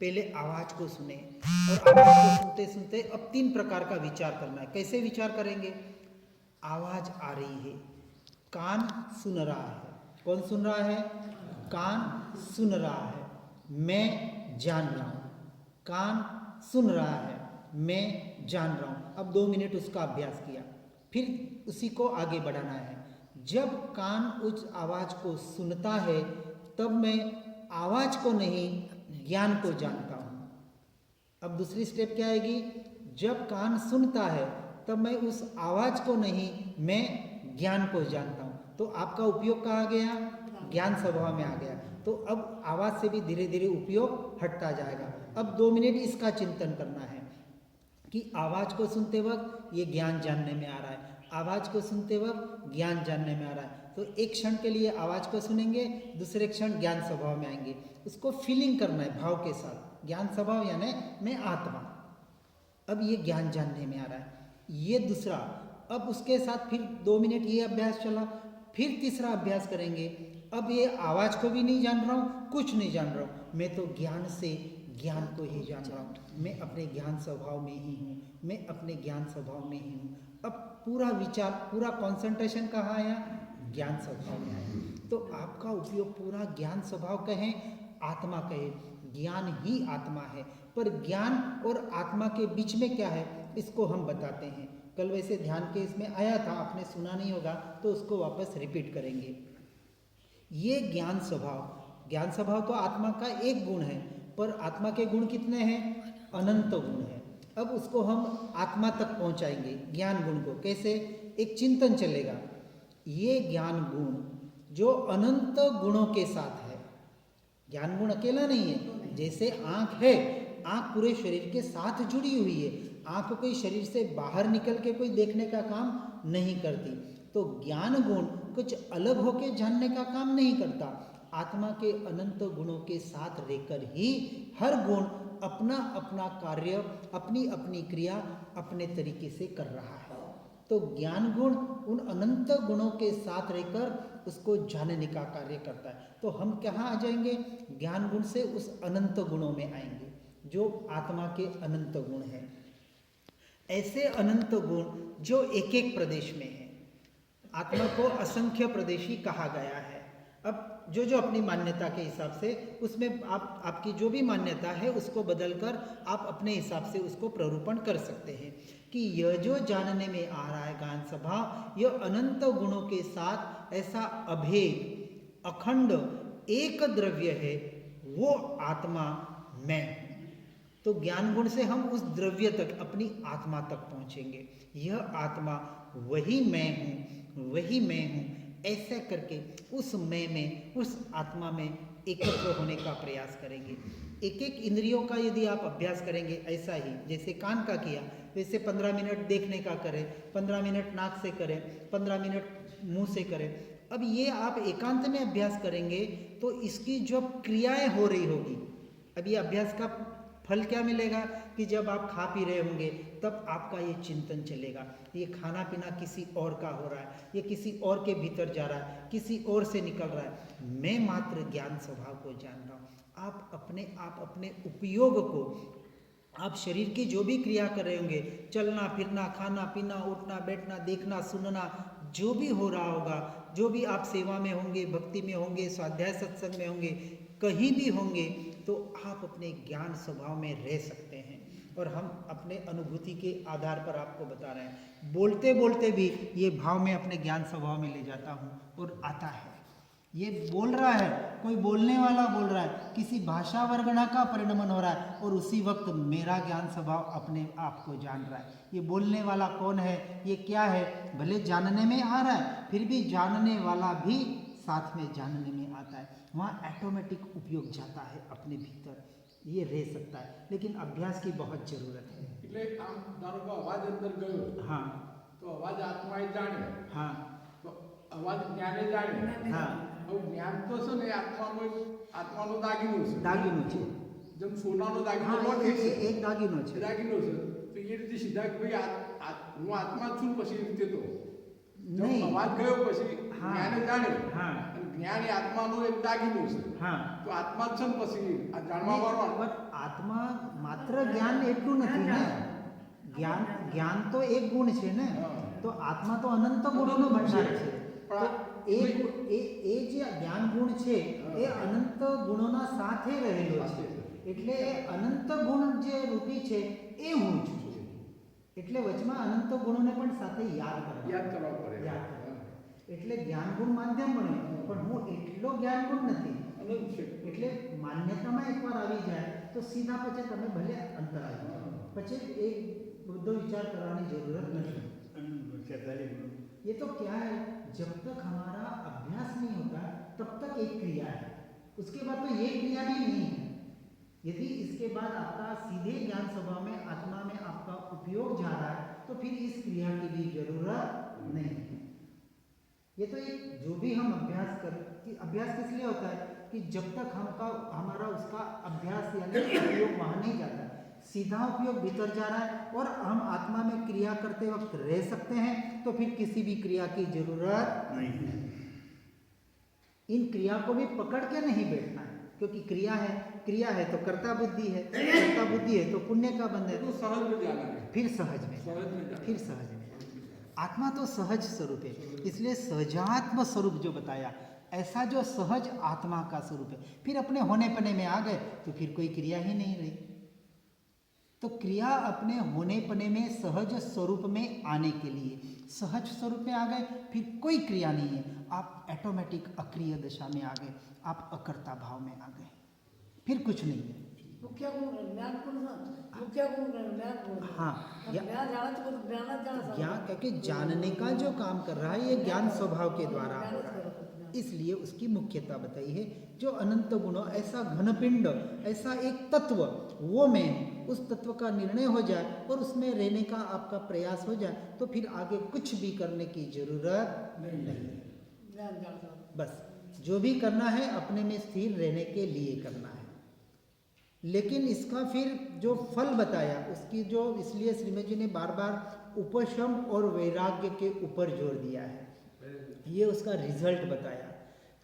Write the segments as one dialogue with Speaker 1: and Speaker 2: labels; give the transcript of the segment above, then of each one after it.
Speaker 1: पहले आवाज को सुने और आवाज को सुनते सुनते अब 3 प्रकार का विचार करना है। कैसे विचार करेंगे? आवाज आ रही है, कान सुन रहा है। कौन सुन रहा है? कान सुन रहा है, मैं जान रहा हूँ। कान सुन रहा है, मैं जान रहा हूँ। अब 2 मिनट उसका अभ्यास किया, फिर उसी को आगे बढ़ाना है। जब कान उस आवाज को सुनता है तब मैं आवाज को नहीं, ज्ञान को जानता हूँ। अब दूसरी स्टेप क्या आएगी? जब कान सुनता है तब मैं उस आवाज को नहीं, मैं ज्ञान को जानता हूँ। तो आपका उपयोग कहाँ गया? ज्ञान स्वभाव में आ गया। तो अब आवाज से भी धीरे धीरे उपयोग हटता जाएगा। अब 2 मिनट इसका चिंतन करना है कि आवाज को सुनते वक्त ये ज्ञान जानने में आ रहा है, आवाज को सुनते वक्त ज्ञान जानने में आ रहा है। तो एक क्षण के लिए आवाज को सुनेंगे, दूसरे क्षण ज्ञान स्वभाव में आएंगे। उसको फीलिंग करना है भाव के साथ। ज्ञान स्वभाव यानी मैं आत्मा, अब ये ज्ञान जानने में आ रहा है, ये दूसरा। अब उसके साथ फिर 2 मिनट ये अभ्यास चला, फिर तीसरा अभ्यास करेंगे। अब ये आवाज को भी नहीं जान रहा हूँ, कुछ नहीं जान रहा हूँ, मैं तो ज्ञान से ज्ञान को ही जान रहा हूँ। मैं अपने ज्ञान स्वभाव में ही हूँ, मैं अपने ज्ञान स्वभाव में ही हूँ। अब पूरा विचार, पूरा कंसंट्रेशन कहाँ आया? ज्ञान स्वभाव में आया। तो आपका उपयोग पूरा ज्ञान स्वभाव कहें, आत्मा कहे, ज्ञान ही आत्मा है। पर ज्ञान और आत्मा के बीच में क्या है, इसको हम बताते हैं। कल वैसे ध्यान के इसमें आया था, आपने सुना नहीं होगा तो उसको वापस रिपीट करेंगे। ये ज्ञान स्वभाव तो आत्मा का एक गुण है, पर आत्मा के गुण कितने हैं? अनंत गुण है। अब उसको हम आत्मा तक पहुंचाएंगे, ज्ञान गुण को। कैसे? एक चिंतन चलेगा, ये ज्ञान गुण जो अनंत गुणों के साथ है। ज्ञान गुण अकेला नहीं है। जैसे आंख है, आंख पूरे शरीर के साथ जुड़ी हुई है। आंख कोई शरीर से बाहर निकल के कोई देखने का काम नहीं करती। तो ज्ञान गुण कुछ अलग होके जानने का काम नहीं करता। आत्मा के अनंत गुणों के साथ रहकर ही हर गुण अपना अपना कार्य, अपनी अपनी क्रिया अपने तरीके से कर रहा है। तो ज्ञान गुण उन अनंत गुणों के साथ रहकर उसको जानने का कार्य करता है। तो हम कहाँ आ जाएंगे? ज्ञान गुण से उस अनंत गुणों में आएंगे जो आत्मा के अनंत गुण हैं। ऐसे अनंत गुण जो एक एक प्रदेश में है। आत्मा को असंख्य प्रदेशी कहा गया है। अब जो जो अपनी मान्यता के हिसाब से, उसमें आपकी जो भी मान्यता है उसको बदलकर आप अपने हिसाब से उसको प्ररूपण कर सकते हैं कि यह जो जानने में आ रहा है ज्ञान स्वभाव, यह अनंत गुणों के साथ ऐसा अभेद अखंड एक द्रव्य है, वो आत्मा मैं हूँ। तो ज्ञान गुण से हम उस द्रव्य तक, अपनी आत्मा तक पहुँचेंगे। यह आत्मा वही मैं हूँ, वही मैं हूँ, ऐसे करके उस मैं में, उस आत्मा में एकत्र होने का प्रयास करेंगे। एक एक इंद्रियों का यदि आप अभ्यास करेंगे, ऐसा ही जैसे कान का किया, वैसे 15 मिनट देखने का करें, 15 मिनट नाक से करें, 15 मिनट मुंह से करें। अब ये आप एकांत में अभ्यास करेंगे तो इसकी जो क्रियाएं हो रही होगी, अब ये अभ्यास का फल क्या मिलेगा कि जब आप खा पी रहे होंगे तब आपका ये चिंतन चलेगा, ये खाना पीना किसी और का हो रहा है, ये किसी और के भीतर जा रहा है, किसी और से निकल रहा है, मैं मात्र ज्ञान स्वभाव को जान रहा हूँ। आप अपने उपयोग को, आप शरीर की जो भी क्रिया कर रहे होंगे, चलना फिरना, खाना पीना, उठना बैठना, देखना सुनना, जो भी हो रहा होगा, जो भी आप सेवा में होंगे, भक्ति में होंगे, स्वाध्याय सत्संग में होंगे, कहीं भी होंगे, तो आप अपने ज्ञान स्वभाव में रह सकते हैं। और हम अपने अनुभूति के आधार पर आपको बता रहे हैं। बोलते बोलते भी ये भाव में अपने ज्ञान स्वभाव में ले जाता हूँ और आता है। ये बोल रहा है, कोई बोलने वाला बोल रहा है, किसी भाषा वर्गणा का परिणमन हो रहा है और उसी वक्त मेरा ज्ञान स्वभाव अपने आप को जान रहा है। ये बोलने वाला कौन है, ये क्या है, भले जानने में आ रहा है, फिर भी जानने वाला भी साथ में जानने में आता है। वहाँ ऑटोमेटिक उपयोग जाता है अपने भीतर, ये रह सकता है, लेकिन अभ्यास की बहुत जरूरत है।
Speaker 2: એટલે આમ ધારો કે અવાજ અંદર ગયો,
Speaker 1: हाँ
Speaker 2: તો અવાજ આત્માએ જાણ્યો,
Speaker 1: हाँ
Speaker 2: તો અવાજ જ્ઞાને જાણ્યો.
Speaker 1: हाँ,
Speaker 2: હવે જ્ઞાન તો છે ને આત્માનો દાગીનો છે.
Speaker 1: દાગીનો છે.
Speaker 2: જેમ સોનાનો દાગીનો
Speaker 1: हाँ,
Speaker 2: લોટ છે,
Speaker 1: एक दागीनो છે.
Speaker 2: દાગીનો છે, તો એ રીતે સીધા કે ભાઈ હું આત્મા જ છું, પછી એ રીતે તો જેમ
Speaker 1: नहीं.
Speaker 2: અવાજ ગયો પછી
Speaker 1: हाँ.
Speaker 2: જ્ઞાને જાણ્યો,
Speaker 1: हाँ.
Speaker 2: અને જ્ઞાન એ આત્માનું એક દાગીનું છે.
Speaker 1: હા
Speaker 2: તો આત્મા જ છે ને પછી આ જાણવા વાળો
Speaker 1: પણ આત્મા માત્ર જ્ઞાન એટલું નથી ને, જ્ઞાન તો એક ગુણ છે ને, તો આત્મા તો અનંત ગુણોનો ભંડાર છે. તો એ જે જ્ઞાન ગુણ છે એ અનંત ગુણોના સાથે રહેલો છે. એટલે એ અનંત ગુણ જે રૂપી છે એ હું છું. એટલે વચમાં અનંત ગુણોને પણ સાથે યાદ
Speaker 2: કરવા પડે.
Speaker 1: એટલે જ્ઞાન ગુણ માધ્યમ બને, પણ હું એટલો જ્ઞાન ગુણ નથી.
Speaker 2: અનંત છે.
Speaker 1: એટલે માન્યતામાં એકવાર આવી જાય તો સીધા પછી તમે ભલે અંતર આવી જાઓ, પછી એક બધો વિચાર કરવાની જરૂરત नहीं. ये तो क्या है, जब तक हमारा अभ्यास नहीं होता तब तक एक क्रिया है, उसके बाद तो ये क्रिया भी नहीं है. यदि इसके बाद आपका सीधे ज्ञान स्वभाव में आत्मा में आपका उपयोग जा रहा है तो फिर इस क्रिया की भी जरूरत नहीं है. ये तो एक जो भी हम अभ्यास अभ्यास किस लिए होता है कि जब तक हमारा उसका अभ्यास यानी उपयोग वहाँ नहीं जाता, सीधा उपयोग भीतर जा रहा है और हम आत्मा में क्रिया करते वक्त रह सकते हैं, तो फिर किसी भी क्रिया की जरूरत नहीं है. इन क्रिया को भी पकड़ के नहीं बैठना है, क्योंकि क्रिया है तो कर्ता बुद्धि है, कर्ता बुद्धि है तो पुण्य का बंध है.
Speaker 2: तो सहज में जाना है.
Speaker 1: फिर सहज में आत्मा तो सहज स्वरूप है, इसलिए सहजात्म स्वरूप जो बताया, ऐसा जो सहज आत्मा का स्वरूप है, फिर अपने होने पने में आ गए तो फिर कोई क्रिया ही नहीं रही. तो क्रिया अपने होने पने में सहज स्वरूप में आने के लिए सहज स्वरूप में आ गए, फिर कोई क्रिया नहीं है, आप ऑटोमेटिक अक्रिय दशा में आ गए, आप अकर्ता भाव में आ गए, फिर कुछ नहीं है.
Speaker 3: मुख्य गुण ज्ञान गुण मुख्य गुण ज्ञान गुण.
Speaker 1: हाँ,
Speaker 3: ज्ञान जाना तो ज्ञान
Speaker 1: ज्ञान क्योंकि जानने का जो काम कर रहा है ये ज्ञान स्वभाव के द्वारा हो रहा है, इसलिए उसकी मुख्यता बताई है. जो अनंत गुणों, ऐसा घनपिंड, ऐसा एक तत्व, वो में उस तत्व का निर्णय हो जाए और उसमें रहने का आपका प्रयास हो जाए तो फिर आगे कुछ भी करने की जरूरत नहीं है. बस जो भी करना है अपने में स्थिर रहने के लिए करना है. लेकिन इसका फिर जो फल बताया उसकी जो, इसलिए श्रीमती जी ने बार बार उपशम और वैराग्य के ऊपर जोर दिया है. ये उसका रिजल्ट बताया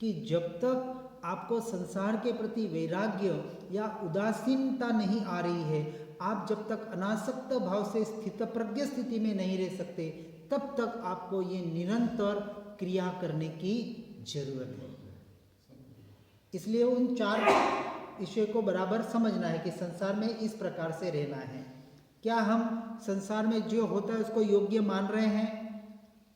Speaker 1: कि जब तक आपको संसार के प्रति वैराग्य या उदासीनता नहीं आ रही है, आप जब तक अनासक्त भाव से स्थित प्रज्ञ स्थिति में नहीं रह सकते, तब तक आपको ये निरंतर क्रिया करने की जरूरत है. इसलिए उन 4 विषय को बराबर समझना है कि संसार में इस प्रकार से रहना है. क्या हम संसार में जो होता है उसको योग्य मान रहे हैं?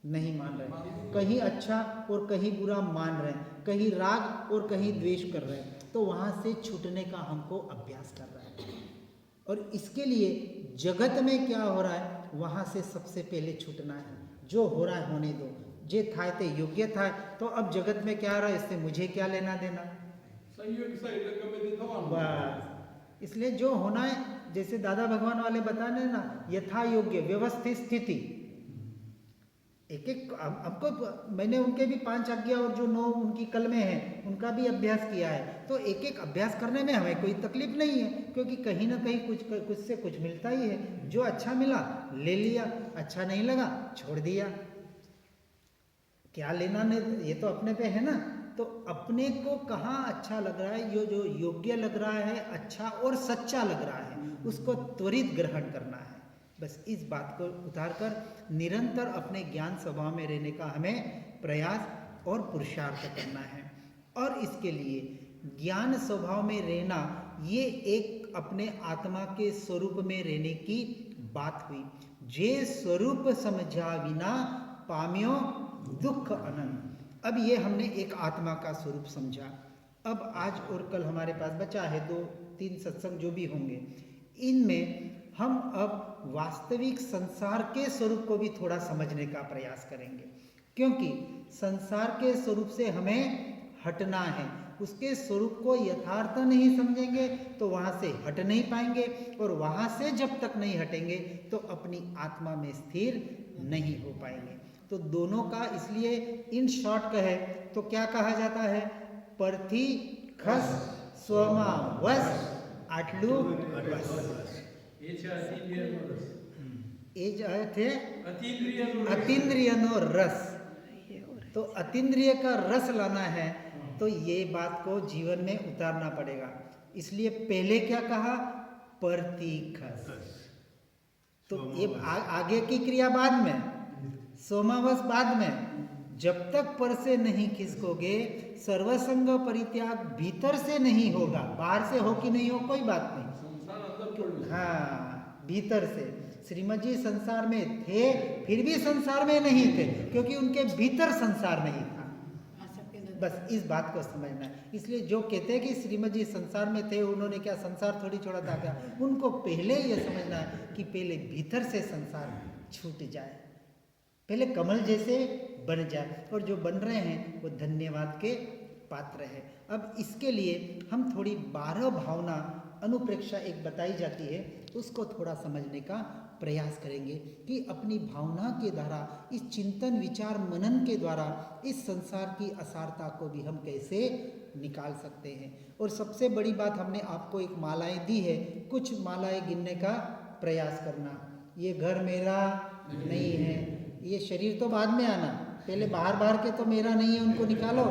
Speaker 1: नहीं मान रहे. कहीं अच्छा और कहीं बुरा मान रहे हैं, कहीं राग और कहीं द्वेष कर रहे हैं, तो वहाँ से छूटने का हमको अभ्यास कर रहा है. और इसके लिए जगत में क्या हो रहा है वहाँ से सबसे पहले छूटना है. जो हो रहा है होने दो, जे था ते योग्य था, तो अब जगत में क्या हो रहा है इससे मुझे क्या लेना देना. बस इसलिए जो होना है, जैसे दादा भगवान वाले बताने ना, यथा योग्य व्यवस्थित स्थिति. एक हमको, मैंने उनके भी 5 आज्ञा और जो 9 उनकी कलमें हैं उनका भी अभ्यास किया है. तो एक एक अभ्यास करने में हमें कोई तकलीफ नहीं है, क्योंकि कहीं ना कहीं कुछ से कुछ मिलता ही है. जो अच्छा मिला ले लिया, अच्छा नहीं लगा छोड़ दिया. क्या लेना नहीं, ये तो अपने पे है ना. तो अपने को कहाँ अच्छा लग रहा है, ये जो योग्य लग रहा है, अच्छा और सच्चा लग रहा है, उसको त्वरित ग्रहण करना है. बस इस बात को उतारकर निरंतर अपने ज्ञान स्वभाव में रहने का हमें प्रयास और पुरुषार्थ करना है. और इसके लिए ज्ञान स्वभाव में रहना, ये एक अपने आत्मा के स्वरूप में रहने की बात हुई. जे स्वरूप समझा विना पाम्यो दुख अनंत. अब ये हमने एक आत्मा का स्वरूप समझा. अब आज और कल हमारे पास बचा है 2-3 सत्संग जो भी होंगे, इनमें हम अब वास्तविक संसार के स्वरूप को भी थोड़ा समझने का प्रयास करेंगे. क्योंकि संसार के स्वरूप से हमें हटना है. उसके स्वरूप को यथार्थ नहीं समझेंगे तो वहाँ से हट नहीं पाएंगे, और वहाँ से जब तक नहीं हटेंगे तो अपनी आत्मा में स्थिर नहीं हो पाएंगे. तो दोनों का, इसलिए इन शॉर्ट कहे तो क्या कहा जाता है, परथी खस स्वमा वस आटलू बस. એ જ છે अतीन्द्रिय नो रस. तो अतीन्द्रिय का रस लाना है तो ये बात को जीवन में उतारना पड़ेगा। इसलिए पहले क्या कहा, प्रतीखस। तो ये आगे की क्रिया बाद में, सोमावस बाद में। जब तक पर से नहीं खिसकोगे, सर्वसंग परित्याग भीतर से नहीं होगा, बाहर से हो कि नहीं हो कोई बात नहीं,
Speaker 2: संसार अंदर पड़
Speaker 1: हाँ भीतर से। श्रीमद जी संसार में थे, फिर भी संसार में नहीं थे, क्योंकि उनके भीतर संसार नहीं था। बस इस बात को समझना है। इसलिए जो कहते हैं कि श्रीमद जी संसार में थे, उन्होंने क्या संसार थोड़ी छोड़ा था क्या, उनको पहले ये समझना है कि पहले भीतर से संसार छूट जाए, पहले कमल जैसे बन जाए, और जो बन रहे हैं वो धन्यवाद के पात्र है। अब इसके लिए हम थोड़ी 12 भावना अनुप्रेक्षा एक बताई जाती है, उसको थोड़ा समझने का प्रयास करेंगे कि अपनी भावना के द्वारा, इस चिंतन विचार मनन के द्वारा इस संसार की असारता को भी हम कैसे निकाल सकते हैं। और सबसे बड़ी बात, हमने आपको एक मालाएं दी है, कुछ मालाएं गिनने का प्रयास करना। ये घर मेरा नहीं है, ये शरीर तो बाद में आना, पहले बाहर के तो मेरा नहीं है, उनको निकालो,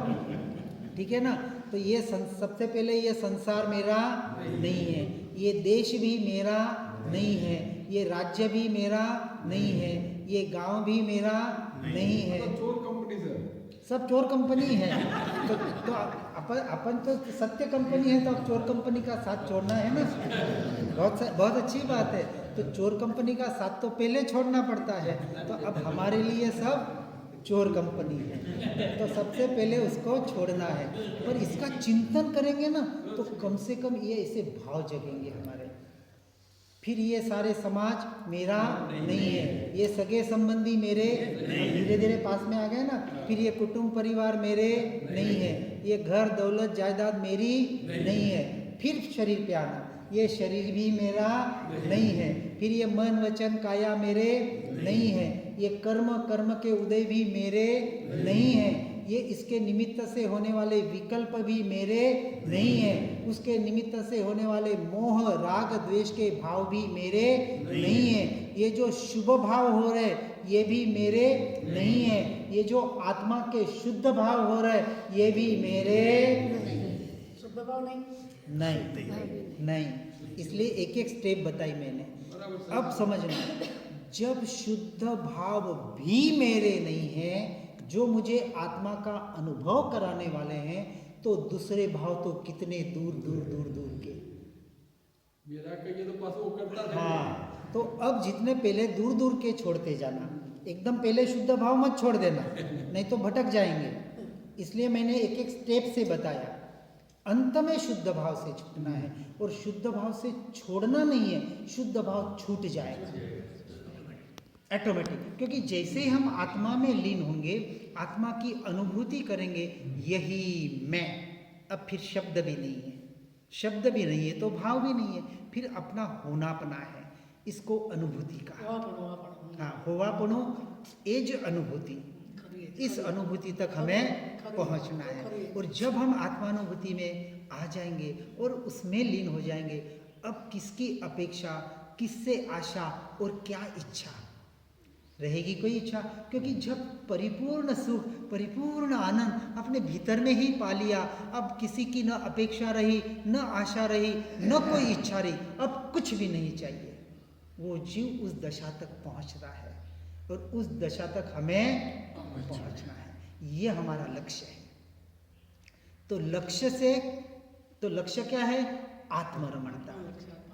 Speaker 1: ठीक है ना। तो ये सबसे पहले ये संसार मेरा नहीं है, ये देश भी मेरा नहीं है, ये राज्य भी मेरा नहीं है, ये गांव भी मेरा नहीं है।
Speaker 2: चोर कंपनी सर,
Speaker 1: सब चोर कंपनी है। तो अपन तो सत्य कंपनी है, तो अब चोर कंपनी का साथ छोड़ना है ना। बहुत अच्छी बात है। तो चोर कंपनी का साथ तो पहले छोड़ना पड़ता है, तो अब हमारे लिए सब चोर कंपनी है, तो सबसे पहले उसको छोड़ना है। पर इसका चिंतन करेंगे ना, तो कम से कम ये ऐसे भाव जगेंगे हमारे। फिर ये सारे समाज मेरा नहीं है, ये सगे संबंधी मेरे, धीरे धीरे पास में आ गए ना। फिर ये कुटुंब परिवार मेरे नहीं है, ये घर दौलत जायदाद मेरी नहीं है। फिर शरीर पे आना, ये शरीर भी मेरा नहीं है। फिर ये मन वचन काया मेरे नहीं है, ये कर्म के उदय भी मेरे नहीं है, ये इसके निमित्त से होने वाले विकल्प भी मेरे नहीं है, उसके निमित्त से होने वाले मोह राग द्वेष के भाव भी मेरे नहीं है, ये जो शुभ भाव हो रहे ये भी मेरे नहीं है, ये जो आत्मा के शुद्ध भाव हो रहे ये भी मेरे
Speaker 3: शुद्ध भाव
Speaker 1: नहीं। इसलिए एक एक स्टेप बताई मैंने। अब समझना, जब शुद्ध भाव भी मेरे नहीं है, जो मुझे आत्मा का अनुभव कराने वाले हैं, तो दूसरे भाव तो कितने दूर के।
Speaker 2: मेरा कहिए तो पास वो करता था।
Speaker 1: हाँ, तो अब जितने पहले दूर के छोड़ते जाना, एकदम पहले शुद्ध भाव मत छोड़ देना, नहीं तो भटक जाएंगे। इसलिए मैंने एक एक स्टेप से बताया। अंत में शुद्ध भाव से छूटना है, और शुद्ध भाव से छोड़ना नहीं है, शुद्ध भाव छूट जाएगा ऑटोमेटिक। क्योंकि जैसे ही हम आत्मा में लीन होंगे, आत्मा की अनुभूति करेंगे, यही मैं। अब फिर शब्द भी नहीं है, तो भाव भी नहीं है, फिर अपना होनापना है, इसको अनुभूति का। हाँ, होवापनो एज अनुभूति, इस अनुभूति तक हमें पहुंचना है। और जब हम आत्मानुभूति में आ जाएंगे और उसमें लीन हो जाएंगे, अब किसकी अपेक्षा, किससे आशा और क्या इच्छा रहेगी? कोई इच्छा, क्योंकि जब परिपूर्ण सुख, परिपूर्ण आनंद अपने भीतर में ही पा लिया, अब किसी की न अपेक्षा रही, न आशा रही, न कोई इच्छा रही, अब कुछ भी नहीं चाहिए। वो जीव उस दशा तक पहुंच रहा है, और उस दशा तक हमें पहुंचना है। ये हमारा लक्ष्य है। तो लक्ष्य क्या है? आत्मरमणता,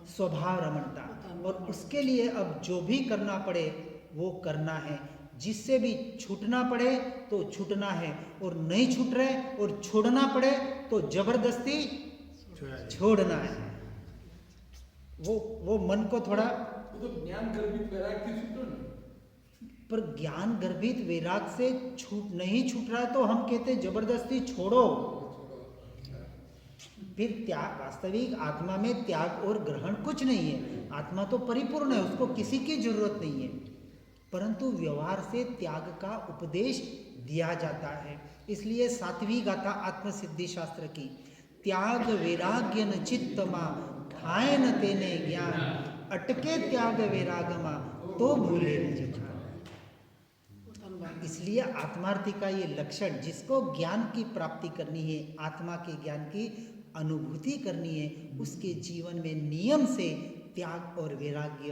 Speaker 1: स्वभाव रमणता। और उसके लिए अब जो भी करना पड़े वो करना है, जिससे भी छूटना पड़े तो छूटना है, और नहीं छूट रहे और छोड़ना पड़े तो जबरदस्ती छोड़ना है। वो मन को थोड़ा,
Speaker 2: तो ज्ञान गर्भित वैराग की सूत्र ना,
Speaker 1: पर ज्ञान गर्भित वैराग से नहीं छूट रहा है, तो हम कहते जबरदस्ती छोड़ो। फिर त्याग, वास्तविक आत्मा में त्याग और ग्रहण कुछ नहीं है। आत्मा तो परिपूर्ण है, उसको किसी की जरूरत नहीं है, परंतु व्यवहार से त्याग का उपदेश दिया जाता है। इसलिए 7वीं गाथा आत्मसिद्धि शास्त्र की, त्याग वैराग्य न चित्तमा ठाए न तेने ज्ञान, अटके त्याग वैरागमा तो भूले न जान।
Speaker 3: होगा।
Speaker 1: इसलिए आत्मार्थी का ये लक्षण, जिसको ज्ञान की प्राप्ति करनी है, आत्मा के ज्ञान की अनुभूति करनी है, उसके जीवन में नियम से त्याग और वैराग्य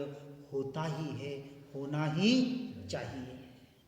Speaker 1: होता ही है, होना ही चाहिए।